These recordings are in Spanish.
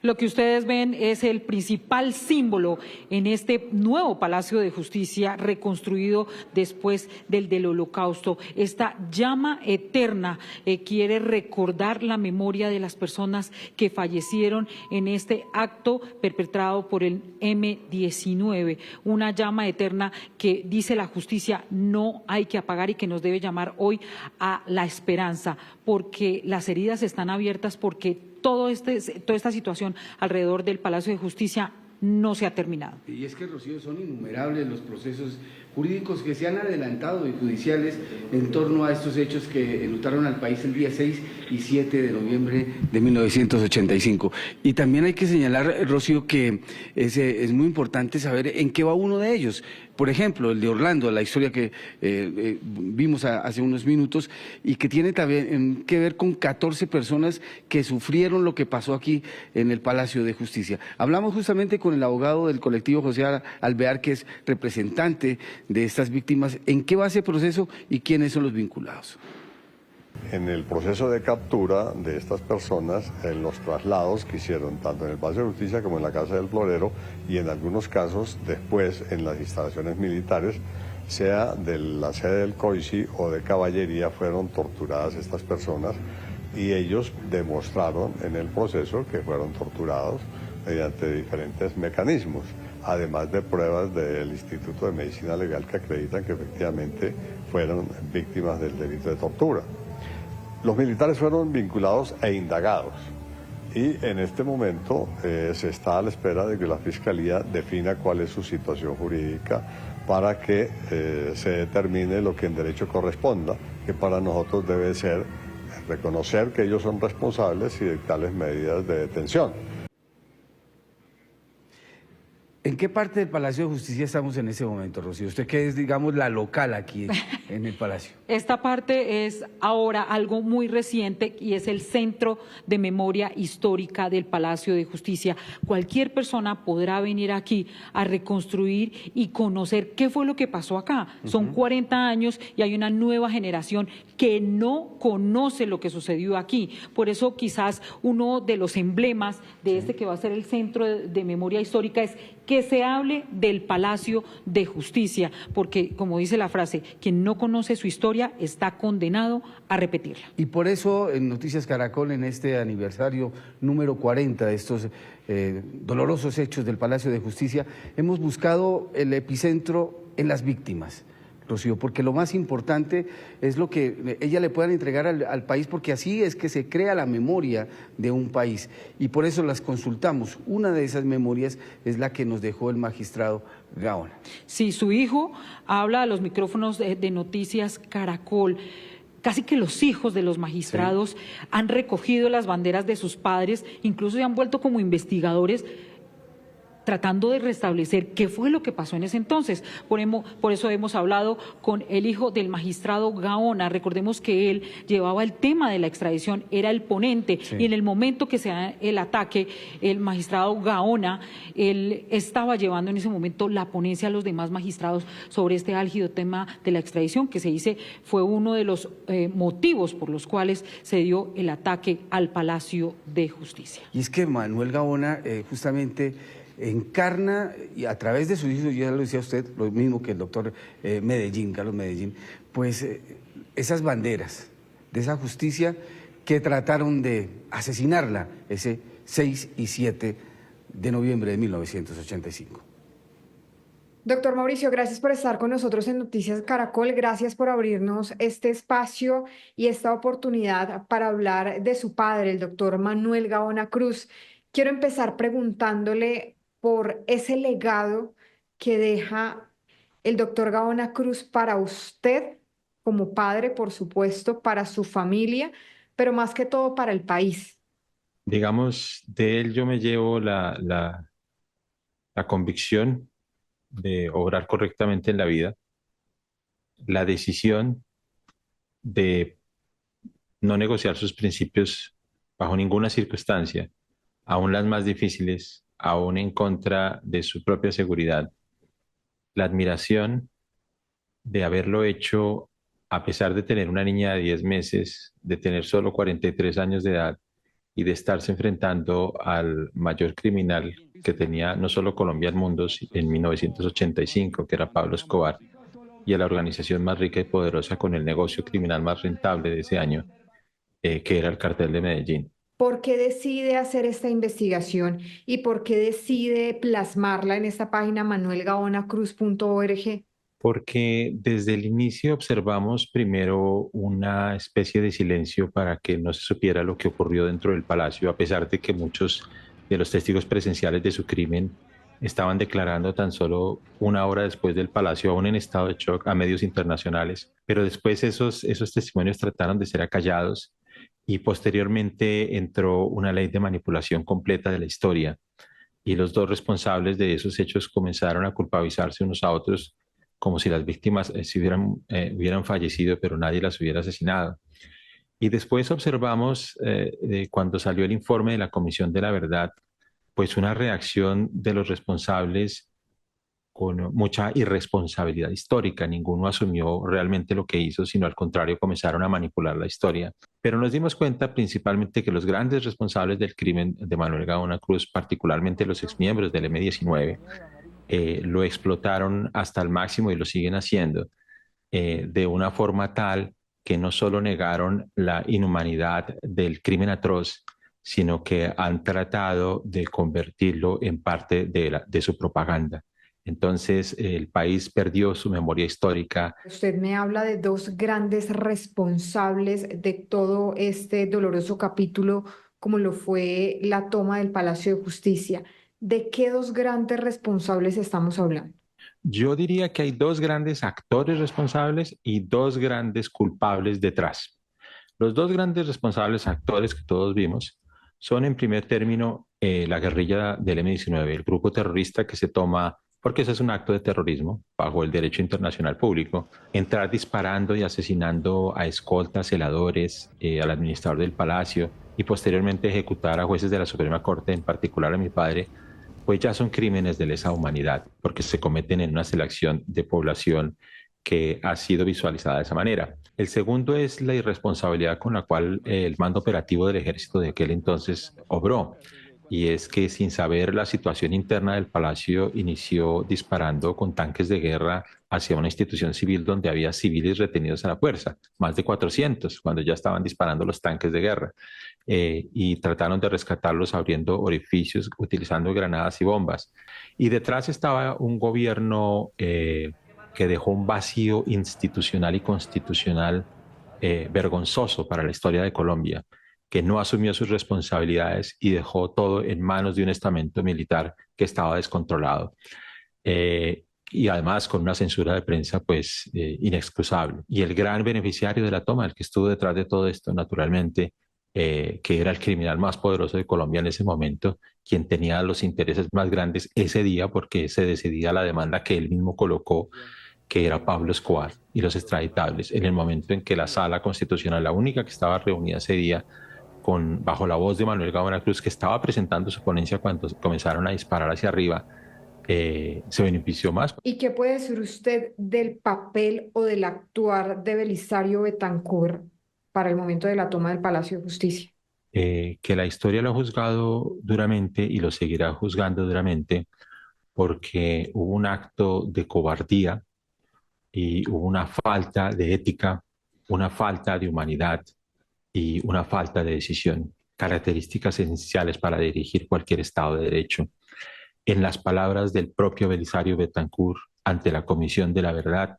Lo que ustedes ven es el principal símbolo en este nuevo Palacio de Justicia reconstruido después del Holocausto. Esta llama eterna quiere recordar la memoria de las personas que fallecieron en este acto perpetrado por el M-19. Una llama eterna que, dice la justicia, no hay que apagar y que nos debe llamar hoy a la esperanza, porque las heridas están abiertas, porque toda esta situación alrededor del Palacio de Justicia no se ha terminado. Y es que, Rocío, son innumerables los procesos jurídicos que se han adelantado y judiciales en torno a estos hechos que enlutaron al país el día 6 y 7 de noviembre de 1985. Y también hay que señalar, Rocío, que es muy importante saber en qué va uno de ellos. Por ejemplo, el de Orlando, la historia que vimos hace unos minutos y que tiene también que ver con 14 personas que sufrieron lo que pasó aquí en el Palacio de Justicia. Hablamos justamente con el abogado del colectivo, José Alvear, que es representante de estas víctimas. ¿En qué va ese proceso y quiénes son los vinculados? En el proceso de captura de estas personas, en los traslados que hicieron tanto en el Palacio de Justicia como en la Casa del Florero y en algunos casos después en las instalaciones militares, sea de la sede del COICI o de Caballería, fueron torturadas estas personas y ellos demostraron en el proceso que fueron torturados mediante diferentes mecanismos, además de pruebas del Instituto de Medicina Legal que acreditan que efectivamente fueron víctimas del delito de tortura. Los militares fueron vinculados e indagados y en este momento se está a la espera de que la Fiscalía defina cuál es su situación jurídica para que se determine lo que en derecho corresponda, que para nosotros debe ser reconocer que ellos son responsables y dictarles medidas de detención. ¿En qué parte del Palacio de Justicia estamos en ese momento, Rocío? Usted que es, digamos, la local aquí en el Palacio. Esta parte es ahora algo muy reciente y es el Centro de Memoria Histórica del Palacio de Justicia. Cualquier persona podrá venir aquí a reconstruir y conocer qué fue lo que pasó acá. Son 40 años y hay una nueva generación que no conoce lo que sucedió aquí. Por eso quizás uno de los emblemas de este que va a ser el Centro de Memoria Histórica es que se hable del Palacio de Justicia, porque, como dice la frase, quien no conoce su historia está condenado a repetirla. Y por eso en Noticias Caracol, en este aniversario número 40 de estos dolorosos hechos del Palacio de Justicia, hemos buscado el epicentro en las víctimas, Rocío, porque lo más importante es lo que ellas le puedan entregar al país, porque así es que se crea la memoria de un país y por eso las consultamos. Una de esas memorias es la que nos dejó el magistrado Gaona. Sí, su hijo habla a los micrófonos de Noticias Caracol. Casi que los hijos de los magistrados han recogido las banderas de sus padres, incluso se han vuelto como investigadores, tratando de restablecer qué fue lo que pasó en ese entonces. Por eso hemos hablado con el hijo del magistrado Gaona. Recordemos que él llevaba el tema de la extradición, era el ponente, y en el momento que se da el ataque, el magistrado Gaona, él estaba llevando en ese momento la ponencia a los demás magistrados sobre este álgido tema de la extradición, que se dice fue uno de los motivos por los cuales se dio el ataque al Palacio de Justicia. Y es que Manuel Gaona justamente encarna, y a través de sus hijos, ya lo decía usted, lo mismo que el doctor Carlos Medellín, pues esas banderas de esa justicia que trataron de asesinarla ese 6 y 7 de noviembre de 1985. Doctor Mauricio, gracias por estar con nosotros en Noticias Caracol, gracias por abrirnos este espacio y esta oportunidad para hablar de su padre, el doctor Manuel Gaona Cruz. Quiero empezar preguntándole por ese legado que deja el doctor Gaona Cruz para usted como padre, por supuesto, para su familia, pero más que todo para el país. Digamos, de él yo me llevo la convicción de obrar correctamente en la vida, la decisión de no negociar sus principios bajo ninguna circunstancia, aún las más difíciles, aún en contra de su propia seguridad, la admiración de haberlo hecho a pesar de tener una niña de 10 meses, de tener solo 43 años de edad y de estarse enfrentando al mayor criminal que tenía no solo Colombia el mundo en 1985, que era Pablo Escobar, y a la organización más rica y poderosa con el negocio criminal más rentable de ese año, que era el cartel de Medellín. ¿Por qué decide hacer esta investigación y por qué decide plasmarla en esta página manuelgaonacruz.org? Porque desde el inicio observamos primero una especie de silencio para que no se supiera lo que ocurrió dentro del palacio, a pesar de que muchos de los testigos presenciales de su crimen estaban declarando tan solo una hora después del palacio, aún en estado de shock, a medios internacionales. Pero después esos testimonios trataron de ser acallados y posteriormente entró una ley de manipulación completa de la historia y los dos responsables de esos hechos comenzaron a culpabilizarse unos a otros como si las víctimas hubieran fallecido, pero nadie las hubiera asesinado. Y después observamos, cuando salió el informe de la Comisión de la Verdad, pues una reacción de los responsables con mucha irresponsabilidad histórica. Ninguno asumió realmente lo que hizo, sino al contrario, comenzaron a manipular la historia. Pero nos dimos cuenta principalmente que los grandes responsables del crimen de Manuel Gaona Cruz, particularmente los exmiembros del M-19, lo explotaron hasta el máximo y lo siguen haciendo de una forma tal que no solo negaron la inhumanidad del crimen atroz, sino que han tratado de convertirlo en parte de su propaganda. Entonces, el país perdió su memoria histórica. Usted me habla de dos grandes responsables de todo este doloroso capítulo, como lo fue la toma del Palacio de Justicia. ¿De qué dos grandes responsables estamos hablando? Yo diría que hay dos grandes actores responsables y dos grandes culpables detrás. Los dos grandes responsables actores que todos vimos son, en primer término, la guerrilla del M-19, el grupo terrorista que se toma, porque eso es un acto de terrorismo bajo el derecho internacional público, entrar disparando y asesinando a escoltas, celadores, al administrador del palacio y posteriormente ejecutar a jueces de la Suprema Corte, en particular a mi padre, pues ya son crímenes de lesa humanidad, porque se cometen en una selección de población que ha sido visualizada de esa manera. El segundo es la irresponsabilidad con la cual el mando operativo del ejército de aquel entonces obró, y es que sin saber la situación interna del palacio inició disparando con tanques de guerra hacia una institución civil donde había civiles retenidos a la fuerza, más de 400, cuando ya estaban disparando los tanques de guerra. Y trataron de rescatarlos abriendo orificios, utilizando granadas y bombas. Y detrás estaba un gobierno que dejó un vacío institucional y constitucional vergonzoso para la historia de Colombia, que no asumió sus responsabilidades y dejó todo en manos de un estamento militar que estaba descontrolado. Y además con una censura de prensa pues inexcusable. Y el gran beneficiario de la toma, el que estuvo detrás de todo esto, naturalmente, que era el criminal más poderoso de Colombia en ese momento, quien tenía los intereses más grandes ese día porque se decidía la demanda que él mismo colocó, que era Pablo Escobar y los extraditables, en el momento en que la Sala Constitucional, la única que estaba reunida ese día, bajo la voz de Manuel Gaona Cruz, que estaba presentando su ponencia cuando comenzaron a disparar hacia arriba, se benefició más. ¿Y qué puede decir usted del papel o del actuar de Belisario Betancur para el momento de la toma del Palacio de Justicia? Que la historia lo ha juzgado duramente y lo seguirá juzgando duramente porque hubo un acto de cobardía y hubo una falta de ética, una falta de humanidad y una falta de decisión, características esenciales para dirigir cualquier Estado de Derecho. En las palabras del propio Belisario Betancur ante la Comisión de la Verdad,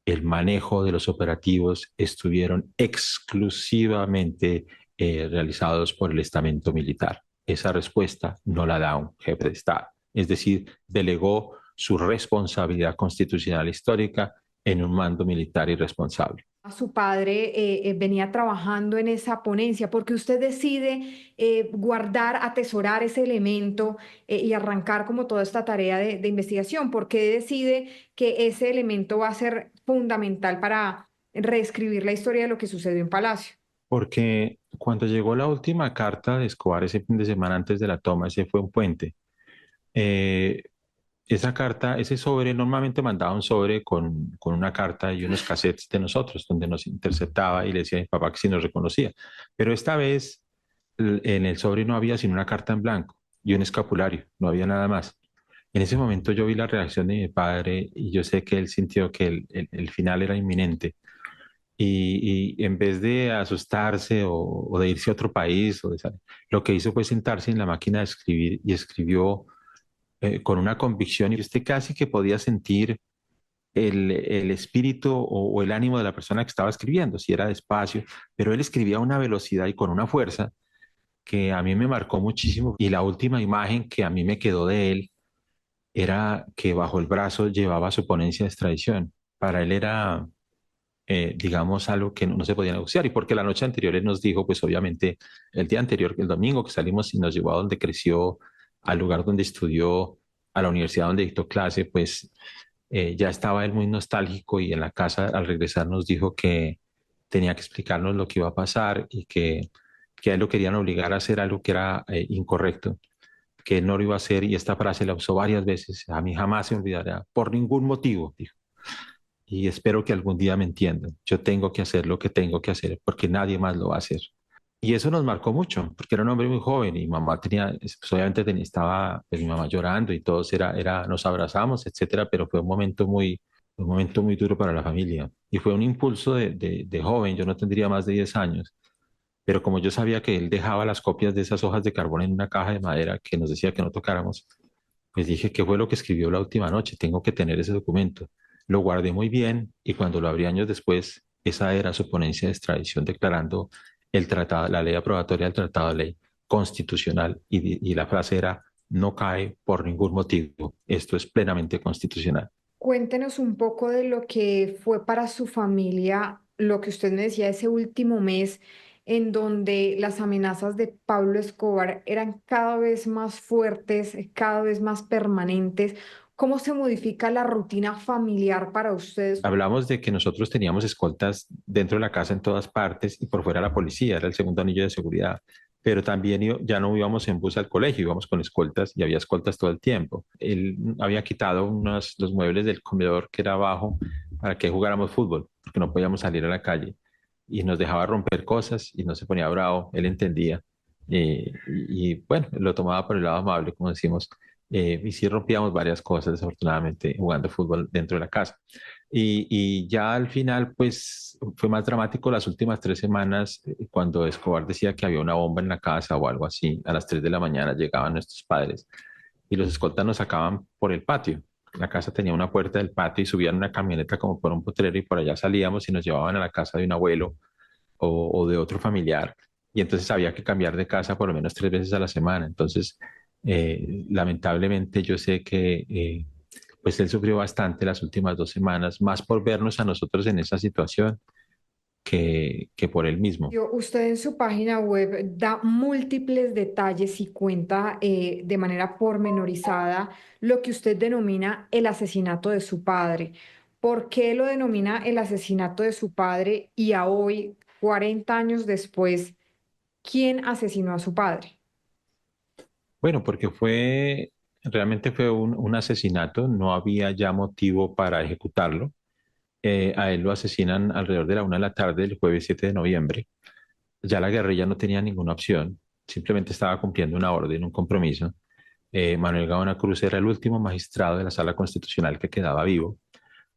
el manejo de los operativos estuvieron exclusivamente realizados por el estamento militar. Esa respuesta no la da un jefe de Estado. Es decir, delegó su responsabilidad constitucional histórica en un mando militar irresponsable. Su padre venía trabajando en esa ponencia, porque usted decide guardar, atesorar ese elemento y arrancar como toda esta tarea de investigación. ¿Por qué decide que ese elemento va a ser fundamental para reescribir la historia de lo que sucedió en Palacio? Porque cuando llegó la última carta de Escobar ese fin de semana antes de la toma, ese fue un puente. Esa carta, ese sobre, normalmente mandaba un sobre con una carta y unos cassettes de nosotros, donde nos interceptaba y le decía a mi papá que sí nos reconocía. Pero esta vez En el sobre no había sino una carta en blanco y un escapulario, no había nada más. En ese momento yo vi la reacción de mi padre y yo sé que él sintió que el final era inminente. Y en vez de asustarse o de irse a otro país, lo que hizo fue sentarse en la máquina de escribir y escribió con una convicción y usted casi que podía sentir el espíritu o el ánimo de la persona que estaba escribiendo, si era despacio, pero él escribía a una velocidad y con una fuerza que a mí me marcó muchísimo. Y la última imagen que a mí me quedó de él era que bajo el brazo llevaba su ponencia de extradición. Para él era, digamos, algo que no se podía negociar. Y porque la noche anterior él nos dijo, pues obviamente, el día anterior, el domingo que salimos y nos llevó a donde creció, al lugar donde estudió, a la universidad donde dictó clase, pues ya estaba él muy nostálgico y en la casa al regresar nos dijo que tenía que explicarnos lo que iba a pasar y que a él lo querían obligar a hacer algo que era incorrecto, que él no lo iba a hacer y esta frase la usó varias veces. A mí jamás se me olvidará, por ningún motivo, dijo. Y espero que algún día me entiendan. Yo tengo que hacer lo que tengo que hacer porque nadie más lo va a hacer. Y eso nos marcó mucho, porque era un hombre muy joven y mamá tenía, pues obviamente estaba pues, mi mamá llorando y todos nos abrazamos, etcétera, pero fue un momento muy duro para la familia. Y fue un impulso de joven, yo no tendría más de 10 años, pero como yo sabía que él dejaba las copias de esas hojas de carbón en una caja de madera que nos decía que no tocáramos, pues dije, ¿qué fue lo que escribió la última noche? Tengo que tener ese documento. Lo guardé muy bien y cuando lo abrí años después, esa era su ponencia de extradición declarando el tratado, la ley aprobatoria del tratado de ley constitucional y la frase era, no cae por ningún motivo. Esto es plenamente constitucional. Cuéntenos un poco de lo que fue para su familia, lo que usted me decía ese último mes, en donde las amenazas de Pablo Escobar eran cada vez más fuertes, cada vez más permanentes. ¿Cómo se modifica la rutina familiar para ustedes? Hablamos de que nosotros teníamos escoltas dentro de la casa en todas partes y por fuera la policía, era el segundo anillo de seguridad, pero también ya no íbamos en bus al colegio, íbamos con escoltas y había escoltas todo el tiempo. Él había quitado los muebles del comedor que era abajo para que jugáramos fútbol, porque no podíamos salir a la calle y nos dejaba romper cosas y no se ponía bravo, él entendía. Bueno, lo tomaba por el lado amable, como decimos, y sí rompíamos varias cosas, desafortunadamente, jugando fútbol dentro de la casa. Y ya al final, pues fue más dramático las últimas 3 semanas, cuando Escobar decía que había una bomba en la casa o algo así. A las 3 de la mañana llegaban nuestros padres y los escoltas nos sacaban por el patio. La casa tenía una puerta del patio y subían una camioneta como por un potrero y por allá salíamos y nos llevaban a la casa de un abuelo o de otro familiar. Y entonces había que cambiar de casa por lo menos 3 veces a la semana. Entonces, lamentablemente yo sé que pues él sufrió bastante las últimas 2 semanas, más por vernos a nosotros en esa situación que por él mismo. Usted en su página web da múltiples detalles y cuenta de manera pormenorizada lo que usted denomina el asesinato de su padre. ¿Por qué lo denomina el asesinato de su padre y a hoy, 40 años después, quién asesinó a su padre? Bueno, porque realmente fue un asesinato, no había ya motivo para ejecutarlo. A él lo asesinan alrededor de la 1 de la tarde del jueves 7 de noviembre. Ya la guerrilla no tenía ninguna opción, simplemente estaba cumpliendo una orden, un compromiso. Manuel Gaona Cruz era el último magistrado de la Sala Constitucional que quedaba vivo.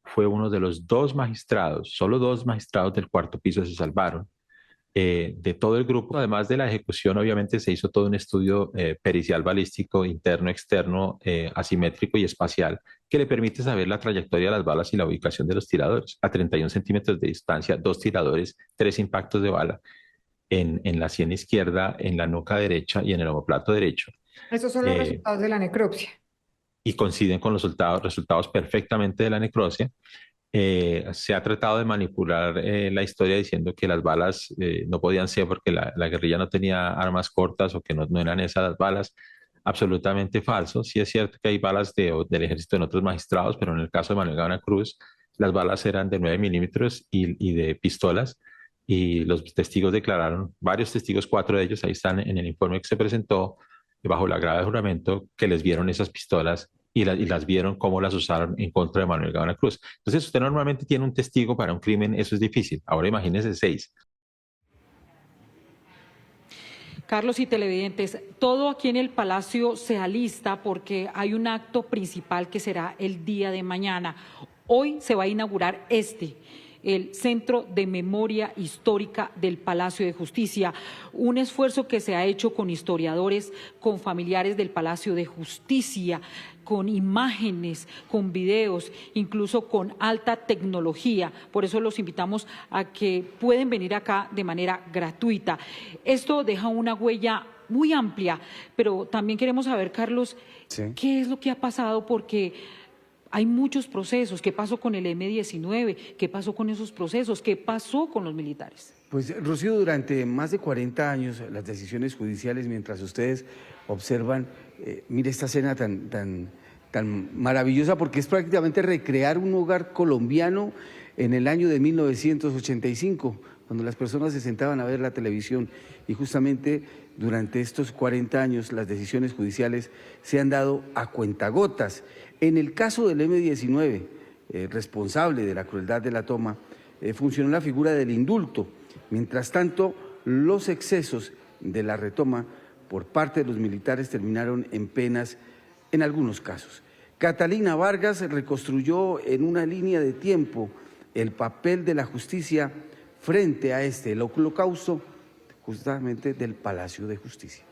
Fue uno de los 2 magistrados, solo 2 magistrados del cuarto piso se salvaron. De todo el grupo, además de la ejecución, obviamente se hizo todo un estudio pericial balístico, interno, externo, asimétrico y espacial, que le permite saber la trayectoria de las balas y la ubicación de los tiradores. A 31 centímetros de distancia, 2 tiradores, 3 impactos de bala en la sien izquierda, en la nuca derecha y en el omoplato derecho. Esos son los Eh, resultados de la necropsia. y coinciden con los resultados perfectamente de la necropsia. Se ha tratado de manipular la historia diciendo que las balas no podían ser porque la guerrilla no tenía armas cortas o que no eran esas las balas. Absolutamente falso. Sí es cierto que hay balas del ejército en otros magistrados, pero en el caso de Manuel Gavana Cruz, las balas eran de 9 milímetros y de pistolas. Y los testigos declararon, varios testigos, 4 de ellos, ahí están en el informe que se presentó, bajo la grave de juramento, que les vieron esas pistolas y las vieron cómo las usaron en contra de Manuel Gavana Cruz. Entonces, usted normalmente tiene un testigo para un crimen, eso es difícil. Ahora imagínese 6. Carlos y televidentes, todo aquí en el Palacio se alista porque hay un acto principal que será el día de mañana. Hoy se va a inaugurar el Centro de Memoria Histórica del Palacio de Justicia, un esfuerzo que se ha hecho con historiadores, con familiares del Palacio de Justicia, con imágenes, con videos, incluso con alta tecnología. Por eso los invitamos a que pueden venir acá de manera gratuita. Esto deja una huella muy amplia, pero también queremos saber, Carlos, ¿qué es lo que ha pasado? Porque hay muchos procesos. ¿Qué pasó con el M-19? ¿Qué pasó con esos procesos? ¿Qué pasó con los militares? Pues, Rocío, durante más de 40 años, las decisiones judiciales, mientras ustedes observan, mire esta escena tan maravillosa, porque es prácticamente recrear un hogar colombiano en el año de 1985, cuando las personas se sentaban a ver la televisión, y justamente durante estos 40 años las decisiones judiciales se han dado a cuentagotas. En el caso del M-19, responsable de la crueldad de la toma, funcionó la figura del indulto. Mientras tanto, los excesos de la retoma por parte de los militares terminaron en penas en algunos casos. Catalina Vargas reconstruyó en una línea de tiempo el papel de la justicia frente a el holocausto justamente del Palacio de Justicia.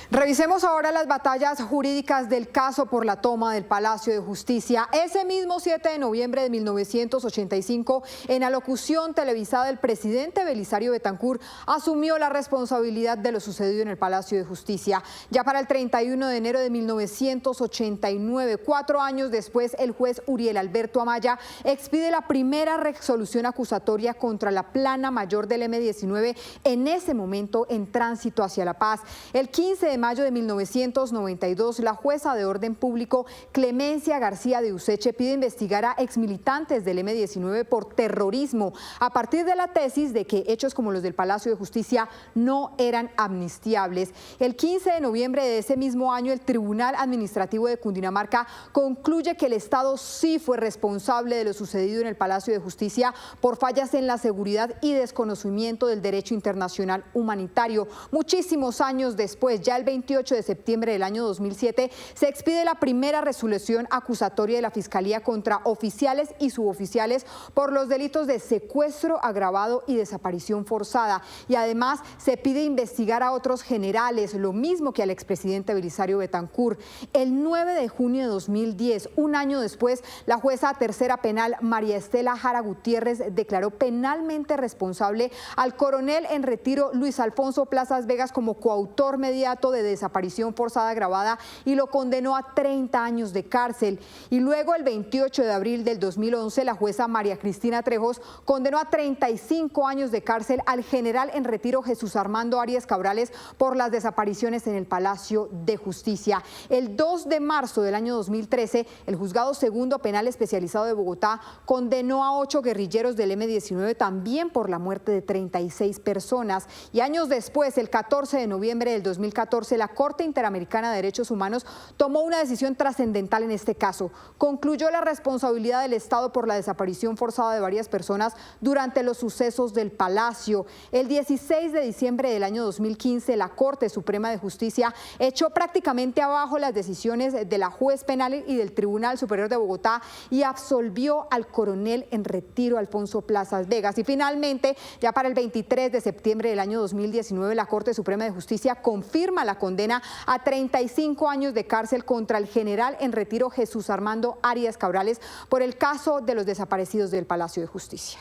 Revisemos ahora las batallas jurídicas del caso por la toma del Palacio de Justicia. Ese mismo 7 de noviembre de 1985, en alocución televisada, el presidente Belisario Betancur asumió la responsabilidad de lo sucedido en el Palacio de Justicia. Ya para el 31 de enero de 1989, 4 años después, el juez Uriel Alberto Amaya expide la primera resolución acusatoria contra la plana mayor del M-19, en ese momento en tránsito hacia La Paz. El 15 de mayo de 1992, la jueza de orden público Clemencia García de Useche pide investigar a exmilitantes del M-19 por terrorismo, a partir de la tesis de que hechos como los del Palacio de Justicia no eran amnistiables. El 15 de noviembre de ese mismo año, el Tribunal Administrativo de Cundinamarca concluye que el Estado sí fue responsable de lo sucedido en el Palacio de Justicia por fallas en la seguridad y desconocimiento del derecho internacional humanitario. Muchísimos años después, ya el 28 de septiembre del año 2007, se expide la primera resolución acusatoria de la Fiscalía contra oficiales y suboficiales por los delitos de secuestro agravado y desaparición forzada. Y además se pide investigar a otros generales, lo mismo que al expresidente Belisario Betancur. El 9 de junio de 2010, un año después, la jueza tercera penal María Estela Jara Gutiérrez declaró penalmente responsable al coronel en retiro Luis Alfonso Plazas Vegas como coautor mediato de desaparición forzada agravada y lo condenó a 30 años de cárcel. Y luego, el 28 de abril del 2011, la jueza María Cristina Trejos condenó a 35 años de cárcel al general en retiro Jesús Armando Arias Cabrales por las desapariciones en el Palacio de Justicia. El 2 de marzo del año 2013, el Juzgado Segundo Penal Especializado de Bogotá condenó a 8 guerrilleros del M-19 también por la muerte de 36 personas. Y años después, el 14 de noviembre del 2014, la Corte Interamericana de Derechos Humanos tomó una decisión trascendental en este caso. Concluyó la responsabilidad del Estado por la desaparición forzada de varias personas durante los sucesos del Palacio. El 16 de diciembre del año 2015, la Corte Suprema de Justicia echó prácticamente abajo las decisiones de la juez penal y del Tribunal Superior de Bogotá y absolvió al coronel en retiro Alfonso Plazas Vegas. Y finalmente, ya para el 23 de septiembre del año 2019, la Corte Suprema de Justicia confirma la condena a 35 años de cárcel contra el general en retiro Jesús Armando Arias Cabrales por el caso de los desaparecidos del Palacio de Justicia.